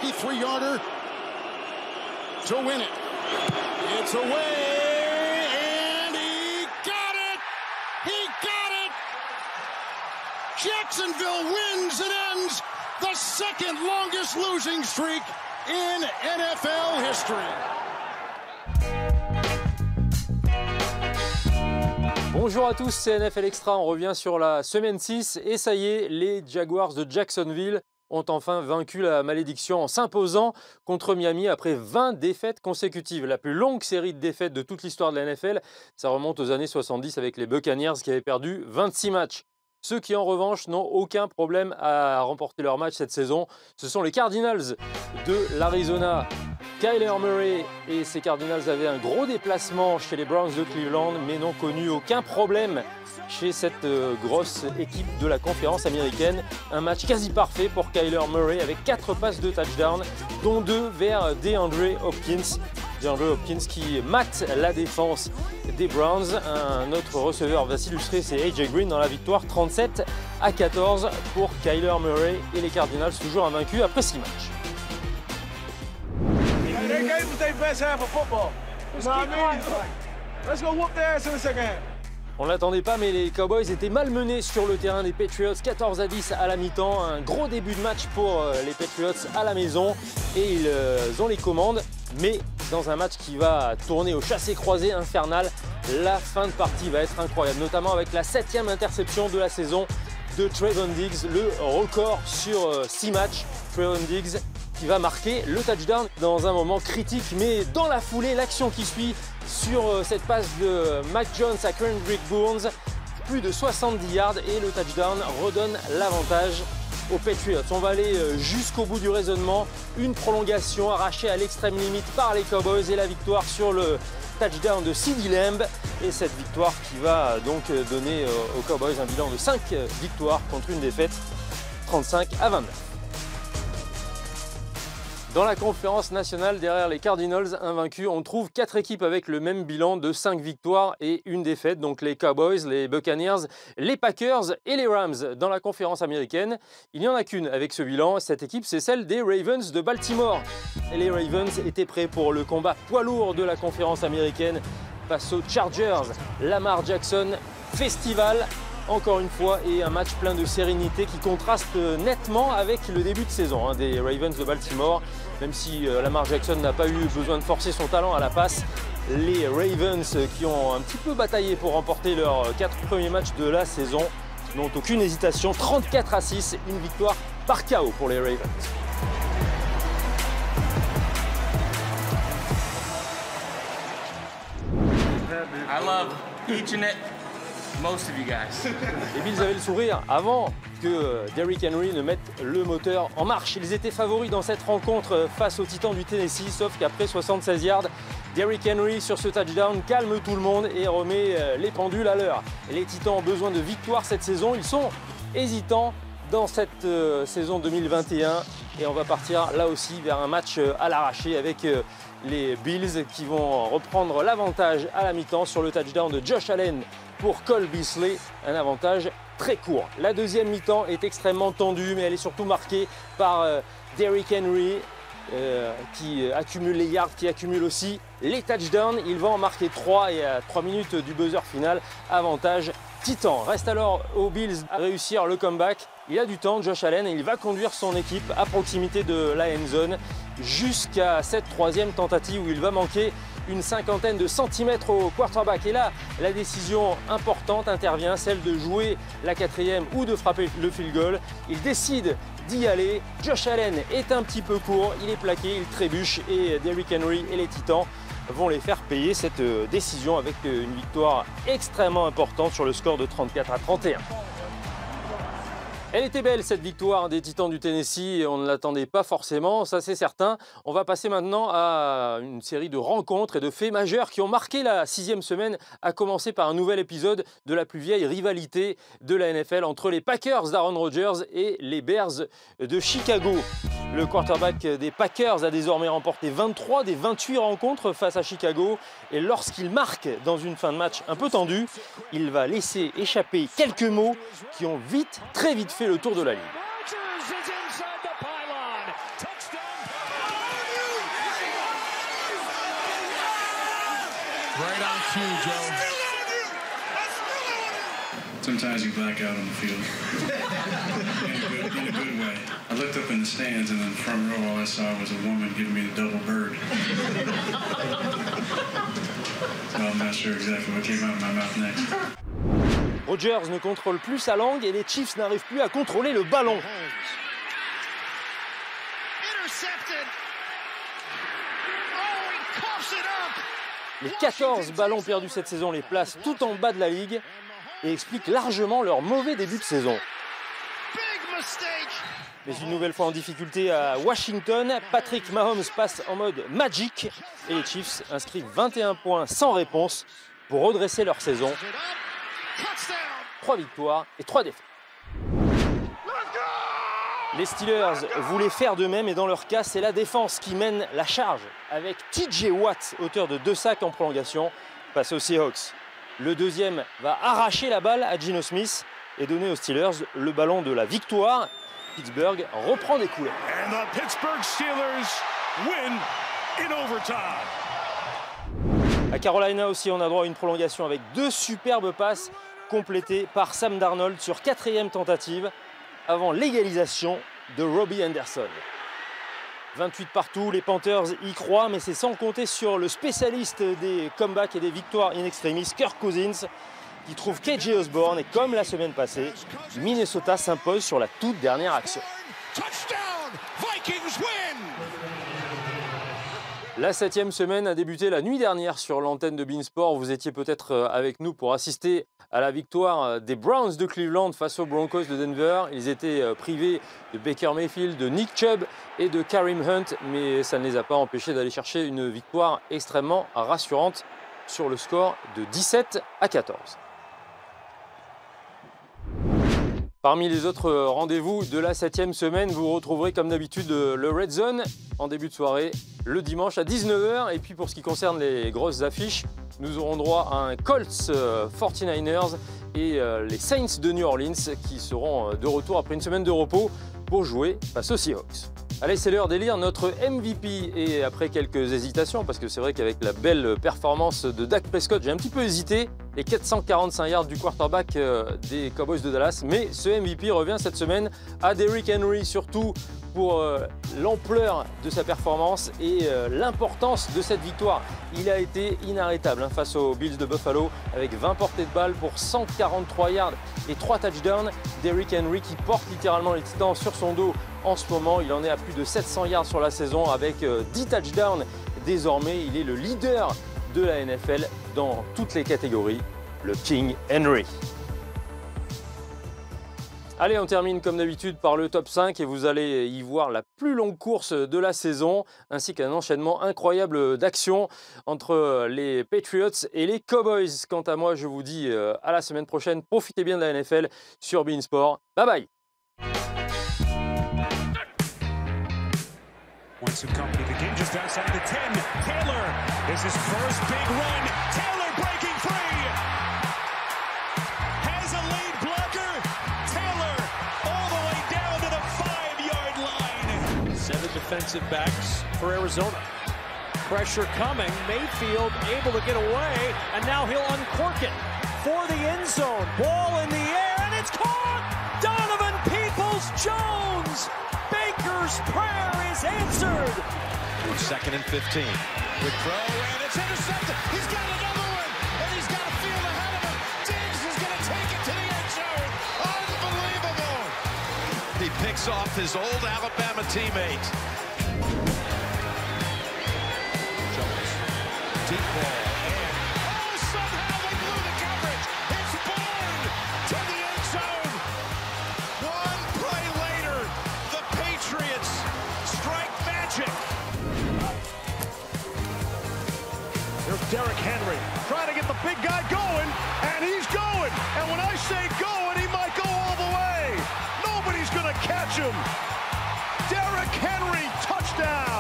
83-yarder to win it. It's away, and he got it! He got it! Jacksonville wins and ends the second longest losing streak in NFL history. Bonjour à tous, c'est NFL Extra, on revient sur la semaine 6 et ça y est, les Jaguars de Jacksonville ont enfin vaincu la malédiction en s'imposant contre Miami après 20 défaites consécutives. La plus longue série de défaites de toute l'histoire de la NFL, ça remonte aux années 70 avec les Buccaneers qui avaient perdu 26 matchs. Ceux qui en revanche n'ont aucun problème à remporter leur match cette saison, ce sont les Cardinals de l'Arizona. Kyler Murray et ses Cardinals avaient un gros déplacement chez les Browns de Cleveland, mais n'ont connu aucun problème chez cette grosse équipe de la conférence américaine. Un match quasi parfait pour Kyler Murray avec 4 passes de touchdown, dont 2 vers DeAndre Hopkins. DeAndre Hopkins qui mate la défense des Browns. Un autre receveur va s'illustrer, c'est AJ Green dans la victoire 37-14 pour Kyler Murray et les Cardinals toujours invaincus après 6 matchs. That game was their best half of football. You know what I mean? Let's go whoop their ass in the second half. On ne l'attendait pas, mais les Cowboys étaient malmenés sur le terrain des Patriots, 14-10 à la mi-temps. Un gros début de match pour les Patriots à la maison et ils ont les commandes. Mais dans un match qui va tourner au chassé-croisé infernal, la fin de partie va être incroyable, notamment avec la 7e interception de la saison de Trevon Diggs, le record sur 6 matchs. Trevon Diggs qui va marquer le touchdown dans un moment critique, mais dans la foulée, l'action qui suit sur cette passe de Mac Jones à Kendrick Bourne, plus de 70 yards et le touchdown redonne l'avantage aux Patriots. On va aller jusqu'au bout du raisonnement, une prolongation arrachée à l'extrême limite par les Cowboys et la victoire sur le touchdown de CeeDee Lamb, et cette victoire qui va donc donner aux Cowboys un bilan de 5 victoires contre une défaite, 35-29. Dans la conférence nationale, derrière les Cardinals invaincus, on trouve 4 équipes avec le même bilan de 5 victoires et une défaite. Donc les Cowboys, les Buccaneers, les Packers et les Rams. Dans la conférence américaine, il n'y en a qu'une avec ce bilan. Cette équipe, c'est celle des Ravens de Baltimore. Et les Ravens étaient prêts pour le combat poids lourd de la conférence américaine face aux Chargers. Lamar Jackson, festival encore une fois, et un match plein de sérénité qui contraste nettement avec le début de saison des Ravens de Baltimore. Même si Lamar Jackson n'a pas eu besoin de forcer son talent à la passe, les Ravens qui ont un petit peu bataillé pour remporter leurs 4 premiers matchs de la saison n'ont aucune hésitation. 34-6, une victoire par KO pour les Ravens. I love each and most of you guys. Les Bills avaient le sourire avant que Derrick Henry ne mette le moteur en marche. Ils étaient favoris dans cette rencontre face aux Titans du Tennessee, sauf qu'après 76 yards, Derrick Henry sur ce touchdown calme tout le monde et remet les pendules à l'heure. Les Titans ont besoin de victoire cette saison, ils sont hésitants dans cette saison 2021 et on va partir là aussi vers un match à l'arraché avec les Bills qui vont reprendre l'avantage à la mi-temps sur le touchdown de Josh Allen pour Cole Beasley, un avantage très court. La deuxième mi-temps est extrêmement tendue, mais elle est surtout marquée par Derrick Henry qui accumule les yards, qui accumule aussi les touchdowns. Il va en marquer 3 et à 3 minutes du buzzer final, avantage Titan. Reste alors aux Bills à réussir le comeback. Il a du temps, Josh Allen, et il va conduire son équipe à proximité de la end zone jusqu'à cette 3e tentative où il va manquer une cinquantaine de centimètres au quarterback. Et là, la décision importante intervient, celle de jouer la 4e ou de frapper le field goal. Il décide d'y aller. Josh Allen est un petit peu court, il est plaqué, il trébuche et Derrick Henry et les Titans vont les faire payer cette décision avec une victoire extrêmement importante sur le score de 34-31. Elle était belle cette victoire des Titans du Tennessee et on ne l'attendait pas forcément, ça c'est certain. On va passer maintenant à une série de rencontres et de faits majeurs qui ont marqué la 6e semaine, à commencer par un nouvel épisode de la plus vieille rivalité de la NFL entre les Packers d'Aaron Rodgers et les Bears de Chicago. Le quarterback des Packers a désormais remporté 23 des 28 rencontres face à Chicago et lorsqu'il marque dans une fin de match un peu tendue, il va laisser échapper quelques mots qui ont très vite fait le tour de la ligue. Right on cue, Joe. Sometimes you black out on the field. in a good way. I looked up in the stands and in the front row all I saw was a woman giving me the double bird. So I'm not sure exactly what came out of my mouth next. Rodgers ne contrôle plus sa langue et les Chiefs n'arrivent plus à contrôler le ballon. Les 14 ballons perdus cette saison les placent tout en bas de la ligue et expliquent largement leur mauvais début de saison. Mais une nouvelle fois en difficulté à Washington, Patrick Mahomes passe en mode Magic et les Chiefs inscrivent 21 points sans réponse pour redresser leur saison. 3 victoires et 3 défaites. Les Steelers voulaient faire de même et dans leur cas, c'est la défense qui mène la charge avec TJ Watt, auteur de 2 sacs en prolongation, face aux Seahawks. Le deuxième va arracher la balle à Geno Smith et donner aux Steelers le ballon de la victoire. Pittsburgh reprend des couleurs. And the Pittsburgh Steelers win in overtime. À Carolina aussi, on a droit à une prolongation avec 2 superbes passes complétées par Sam Darnold sur 4e tentative avant l'égalisation de Robbie Anderson. 28 partout, les Panthers y croient, mais c'est sans compter sur le spécialiste des comebacks et des victoires in extremis, Kirk Cousins, qui trouve KJ Osborne. Et comme la semaine passée, Minnesota s'impose sur la toute dernière action. La 7e semaine a débuté la nuit dernière sur l'antenne de beIN Sport. Vous étiez peut-être avec nous pour assister à la victoire des Browns de Cleveland face aux Broncos de Denver. Ils étaient privés de Baker Mayfield, de Nick Chubb et de Kareem Hunt, mais ça ne les a pas empêchés d'aller chercher une victoire extrêmement rassurante sur le score de 17-14. Parmi les autres rendez-vous de la 7e semaine, vous retrouverez comme d'habitude le Red Zone en début de soirée, le dimanche à 19h. Et puis pour ce qui concerne les grosses affiches, nous aurons droit à un Colts 49ers et les Saints de New Orleans qui seront de retour après une semaine de repos pour jouer face aux Seahawks. Allez, c'est l'heure d'élire notre MVP et après quelques hésitations, parce que c'est vrai qu'avec la belle performance de Dak Prescott, j'ai un petit peu hésité, les 445 yards du quarterback des Cowboys de Dallas, mais ce MVP revient cette semaine à Derrick Henry, surtout pour l'ampleur de sa performance et l'importance de cette victoire. Il a été inarrêtable face aux Bills de Buffalo avec 20 portées de balle pour 143 yards et 3 touchdowns. Derrick Henry qui porte littéralement les Titans sur son dos en ce moment. Il en est à plus de 700 yards sur la saison avec 10 touchdowns. Désormais, il est le leader de la NFL dans toutes les catégories, le King Henry. Allez, on termine comme d'habitude par le top 5 et vous allez y voir la plus longue course de la saison ainsi qu'un enchaînement incroyable d'actions entre les Patriots et les Cowboys. Quant à moi, je vous dis à la semaine prochaine. Profitez bien de la NFL sur beIN Sport. Bye bye. Wants some company. The game just outside the 10. Taylor is his first big run. Taylor breaking free. Has a lead blocker. Taylor all the way down to the 5-yard line. 7 defensive backs for Arizona. Pressure coming. Mayfield able to get away, and now he'll uncork it for the end zone. Ball in the air, and it's caught. Donovan Peoples-Jones. Baker's prayer is answered. 2nd and 15. Good throw, and it's intercepted. He's got another one, and he's got a field ahead of him. Diggs is going to take it to the end zone. Unbelievable. He picks off his old Alabama teammate. Jones. Deep ball. And, somehow they blew the coverage. It's Bourne to the end zone. One play later, the Patriots strike magic. Here's Derrick Henry trying to get the big guy going, and he's going. And when I say going, he might go all the way. Nobody's going to catch him. Derrick Henry, touchdown.